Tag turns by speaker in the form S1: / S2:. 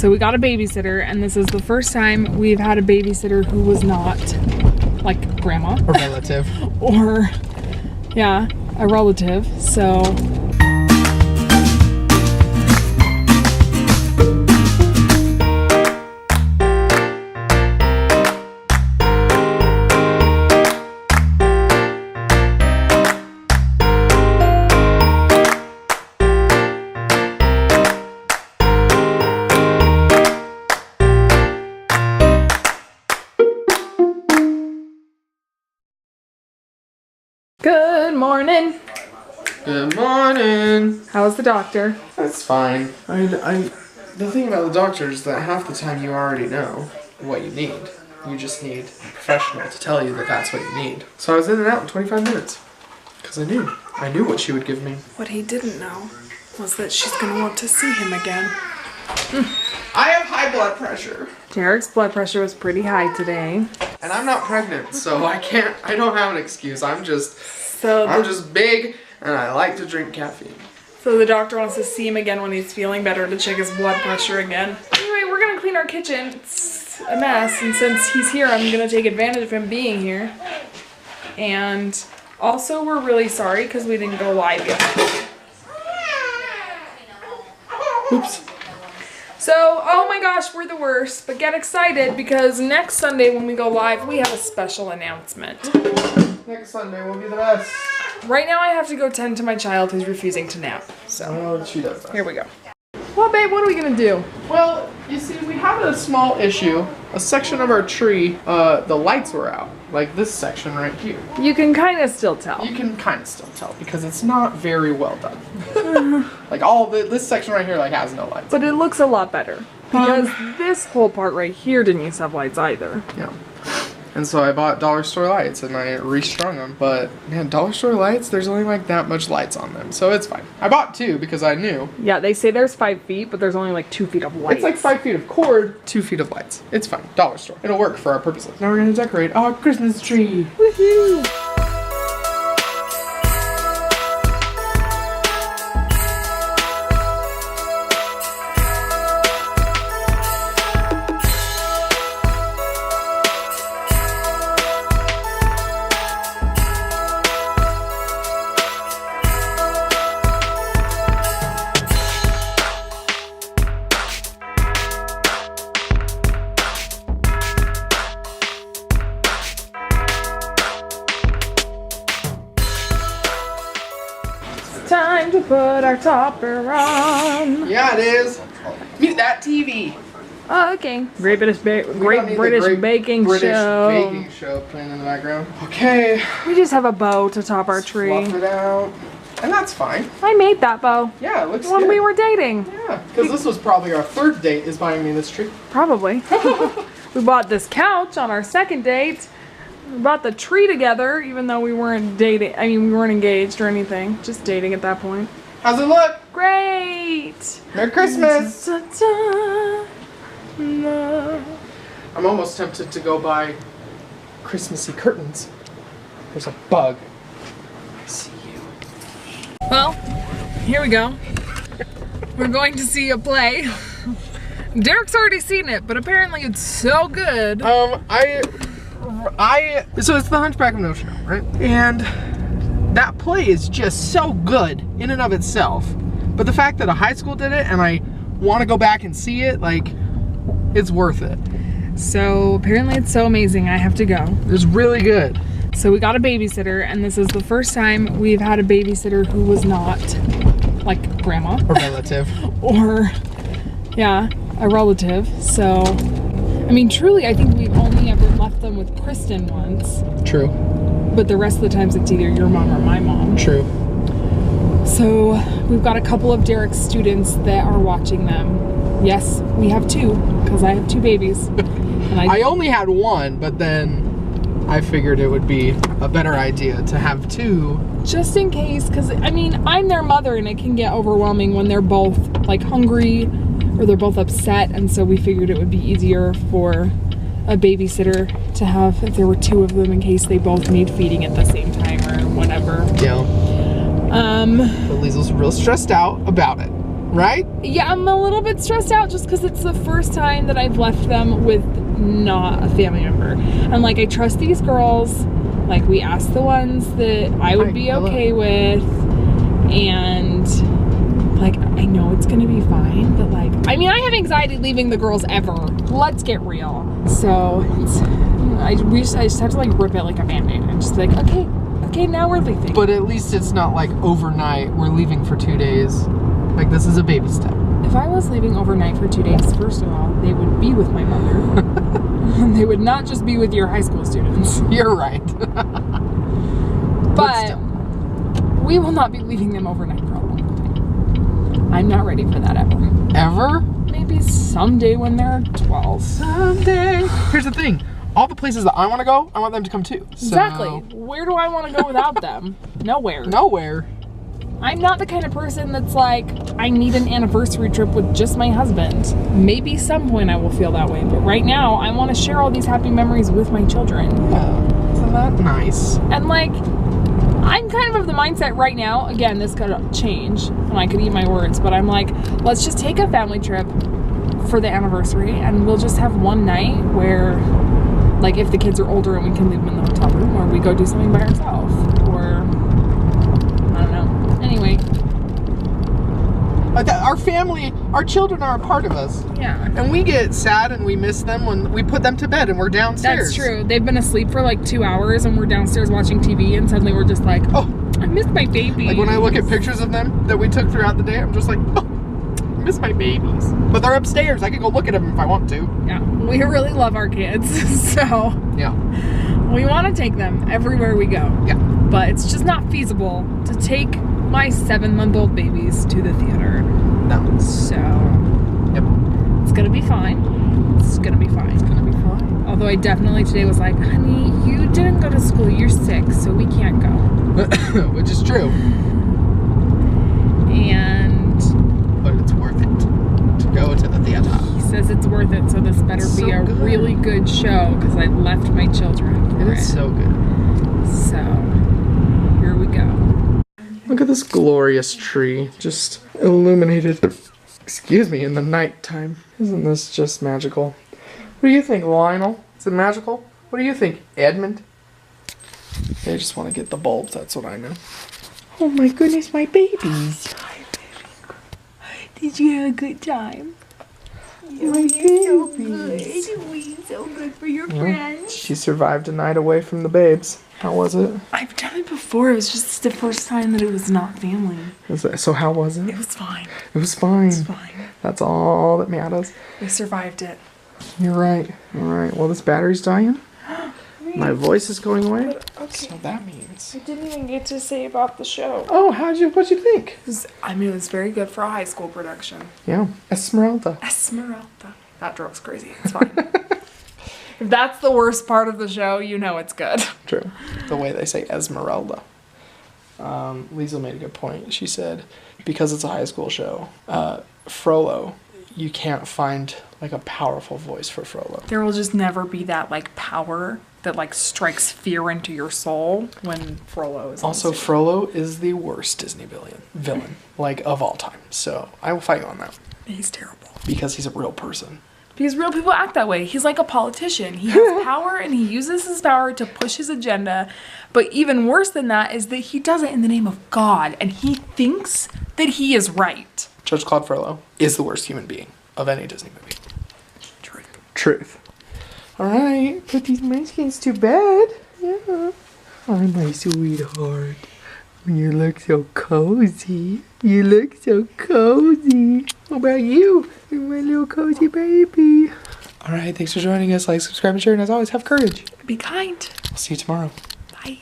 S1: So we got a babysitter, and this is the first time we've had a babysitter who was not like grandma.
S2: A relative.
S1: Or, yeah, a relative, so. Good morning.
S2: Good morning.
S1: How was the doctor?
S2: That's fine. The thing about the doctor is that half the time you already know what you need. You just need a professional to tell you that that's what you need. So I was in and out in 25 minutes. Because I knew what she would give me.
S1: What he didn't know was that she's gonna want to see him again.
S2: I have high blood pressure.
S1: Derek's blood pressure was pretty high today.
S2: And I'm not pregnant, so I don't have an excuse. I'm just big and I like to drink caffeine.
S1: So the doctor wants to see him again when he's feeling better to check his blood pressure again. Anyway, we're gonna clean our kitchen. It's a mess, and since he's here, I'm gonna take advantage of him being here. And also, we're really sorry because we didn't go live yet.
S2: Oops.
S1: So, oh my gosh, we're the worst, but get excited because next Sunday when we go live, we have a special announcement.
S2: Next Sunday will be the best.
S1: Right now I have to go tend to my child who's refusing to nap, so.
S2: Oh, she does that.
S1: Here we go. Well, babe, what are we gonna do?
S2: Well, you see, we have a small issue. A section of our tree, the lights were out. Like this section right here.
S1: You can kind of still tell.
S2: You can kind of still tell because it's not very well done. Like this section right here like has no lights.
S1: But it looks a lot better because this whole part right here didn't used to have lights either.
S2: Yeah. And so I bought dollar store lights and I restrung them. But man, dollar store lights, there's only like that much lights on them. So it's fine. I bought 2 because I knew.
S1: Yeah, they say there's 5 feet, but there's only like 2 feet of lights.
S2: It's like 5 feet of cord, 2 feet of lights. It's fine. Dollar store. It'll work for our purposes. Now we're gonna decorate our Christmas tree.
S1: Woohoo! Time to put our topper on.
S2: Yeah, it is. Mute that TV.
S1: Oh, okay. Great British Baking
S2: British
S1: Show.
S2: Baking Show playing in the background. Okay.
S1: We just have a bow to top our tree.
S2: Fluff it out. And that's fine.
S1: I made that bow.
S2: Yeah, it looks
S1: when
S2: good.
S1: we were dating.
S2: Yeah, because this was probably our 3rd date is buying me this tree.
S1: Probably. We bought this couch on our 2nd date. We bought the tree together, even though we weren't dating. I mean, we weren't engaged or anything. Just dating at that point.
S2: How's it look?
S1: Great.
S2: Merry Christmas.
S1: Da, da, da.
S2: I'm almost tempted to go buy Christmassy curtains. There's a bug. I see you.
S1: Well, here we go. We're going to see a play. Derek's already seen it, but apparently it's so good.
S2: So it's The Hunchback of Notre Dame, right? And that play is just so good in and of itself. But the fact that a high school did it and I want to go back and see it, like, it's worth it.
S1: So apparently it's so amazing, I have to go.
S2: It's really good.
S1: So we got a babysitter, and this is the first time we've had a babysitter who was not like grandma.
S2: A relative.
S1: Or, yeah, a relative. So, I mean, truly, I think we've only ever left them with Kristen once.
S2: True.
S1: But the rest of the times it's either your mom or my mom.
S2: True.
S1: So we've got a couple of Derek's students that are watching them. Yes, we have 2, because I have 2 babies. And
S2: I only had 1, but then I figured it would be a better idea to have 2.
S1: Just in case, because, I mean, I'm their mother, and it can get overwhelming when they're both, like, hungry or they're both upset, and so we figured it would be easier for a babysitter to have if there were 2 of them in case they both need feeding at the same time or whatever.
S2: Yeah. But Leisel's real stressed out about it. Right?
S1: Yeah, I'm a little bit stressed out just because it's the first time that I've left them with not a family member. And like, I trust these girls. Like, we asked the ones that I would be okay with. And like, I know it's gonna be fine, but like, I mean, I have anxiety leaving the girls ever. Let's get real. So I just have to like rip it like a Band-Aid and just be like, okay, now we're leaving.
S2: But at least it's not like overnight. We're leaving for 2 days. Like, this is a baby step.
S1: If I was leaving overnight for 2 days, first of all, they would be with my mother. And they would not just be with your high school students.
S2: You're right.
S1: But we will not be leaving them overnight for a long time. I'm not ready for that ever.
S2: Ever?
S1: Maybe someday when they're 12.
S2: Someday. Here's the thing. All the places that I want to go, I want them to come too. So...
S1: Exactly. Where do I want to go without them? Nowhere.
S2: Nowhere.
S1: I'm not the kind of person that's like, I need an anniversary trip with just my husband. Maybe some point I will feel that way, but right now I want to share all these happy memories with my children.
S2: Yeah, isn't that nice?
S1: And like, I'm kind of the mindset right now, again, this could change and I could eat my words, but I'm like, let's just take a family trip for the anniversary and we'll just have one night where, like, if the kids are older and we can leave them in the hotel room, or we go do something by ourselves, or I don't know. Anyway,
S2: our family, our children are a part of us.
S1: yeah.
S2: And we get sad and we miss them when we put them to bed and we're downstairs.
S1: That's true. They've been asleep for like 2 hours and we're downstairs watching TV and suddenly we're just like, oh, I missed my baby.
S2: Like when I look at pictures of them that we took throughout the day, I'm just like, oh, I miss my babies. But they're upstairs. I can go look at them if I want to.
S1: Yeah, we really love our kids, so
S2: yeah,
S1: we want to take them everywhere we go.
S2: Yeah.
S1: But it's just not feasible to take my 7-month-old babies to the theater.
S2: No.
S1: So,
S2: yep.
S1: It's gonna be fine. It's gonna be fine.
S2: It's gonna be fine.
S1: Although I definitely today was like, honey, you didn't go to school, you're sick, so we can't go.
S2: Which is true. But it's worth it to go to the theater.
S1: He says it's worth it, so this better be a really good show, because I left my children for it.
S2: It is so good.
S1: So, here we go.
S2: Look at this glorious tree, just illuminated, excuse me, in the nighttime. Isn't this just magical? What do you think, Lionel? Is it magical? What do you think, Edmund? They just want to get the bulbs, that's what I know. Oh my goodness, my babies.
S1: Did you have a good time?
S2: My babies.
S1: So good for your friends.
S2: She survived a night away from the babes. How was it?
S1: I've done it before. It was just the first time that it was not family.
S2: So how was it?
S1: It was fine.
S2: It was fine.
S1: It was fine.
S2: That's all that matters.
S1: We survived it.
S2: You're right. All right. Well, this battery's dying. My voice is going away.
S1: Okay.
S2: So that means.
S1: I didn't even get to say about the show.
S2: Oh, what'd you think?
S1: It was very good for a high school production.
S2: Yeah. Esmeralda.
S1: Esmeralda. That drove us crazy. It's fine. If that's the worst part of the show, you know it's good.
S2: True. The way they say Esmeralda. Leisl made a good point. She said, because it's a high school show, Frollo, you can't find like a powerful voice for Frollo.
S1: There will just never be that like power that like strikes fear into your soul when Frollo is
S2: Also,
S1: on stage.
S2: Frollo is the worst Disney villain, like of all time. So I will fight you on that.
S1: He's terrible.
S2: Because he's a real person.
S1: Because real people act that way. He's like a politician. He has power and he uses his power to push his agenda. But even worse than that is that he does it in the name of God and he thinks that he is right.
S2: Judge Claude Frollo is the worst human being of any Disney movie. Truth. Alright, put these munchkins to bed. Yeah. Oh, my sweetheart. You look so cozy. You look so cozy. What about you? You're my little cozy baby. Alright, thanks for joining us. Like, subscribe, and share, and as always, have courage.
S1: Be kind.
S2: I'll see you tomorrow.
S1: Bye.